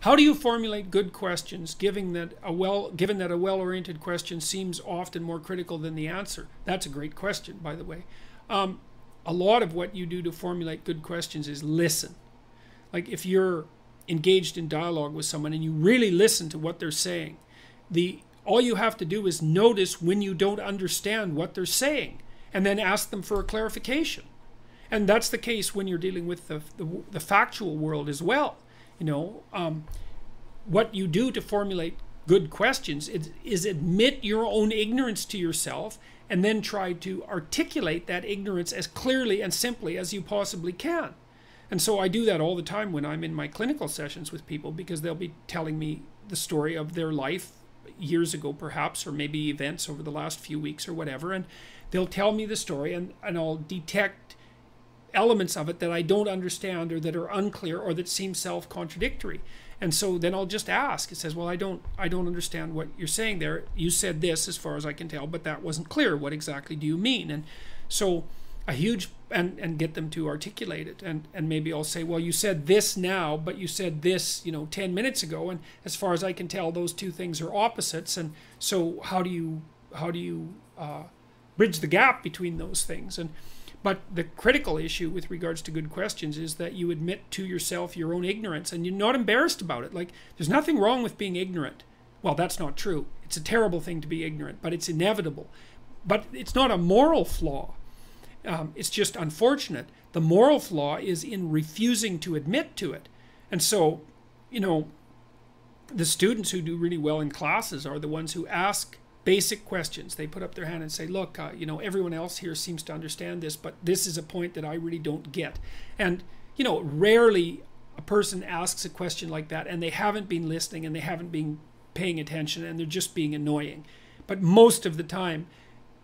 How do you formulate good questions, given that a well-oriented question seems often more critical than the answer? That's a great question, by the way. A lot of what you do to formulate good questions is listen. Like if you're engaged in dialogue with someone and you really listen to what they're saying, all you have to do is notice when you don't understand what they're saying, and then ask them for a clarification. And that's the case when you're dealing with the factual world as well. You know, what you do to formulate good questions is admit your own ignorance to yourself, and then try to articulate that ignorance as clearly and simply as you possibly can. And so I do that all the time when I'm in my clinical sessions with people, because they'll be telling me the story of their life years ago perhaps, or maybe events over the last few weeks or whatever, and they'll tell me the story, and I'll detect elements of it that I don't understand, or that are unclear, or that seem self-contradictory. And so then I'll just ask. It says, well, I don't understand what you're saying there. You said this as far as I can tell, but that wasn't clear. What exactly do you mean? And so and get them to articulate it. And maybe I'll say, well, you said this now, but you said this, 10 minutes ago. And as far as I can tell, those two things are opposites. And so how do you bridge the gap between those things? But the critical issue with regards to good questions is that you admit to yourself your own ignorance, and you're not embarrassed about it. Like, there's nothing wrong with being ignorant. Well, that's not true. It's a terrible thing to be ignorant, but it's inevitable. But it's not a moral flaw. It's just unfortunate. The moral flaw is in refusing to admit to it. And so, the students who do really well in classes are the ones who ask basic questions. They put up their hand and say, look, everyone else here seems to understand this, but this is a point that I really don't get. And, rarely a person asks a question like that and they haven't been listening and they haven't been paying attention and they're just being annoying. But most of the time,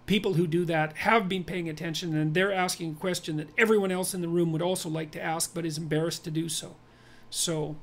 people who do that have been paying attention, and they're asking a question that everyone else in the room would also like to ask but is embarrassed to do so. So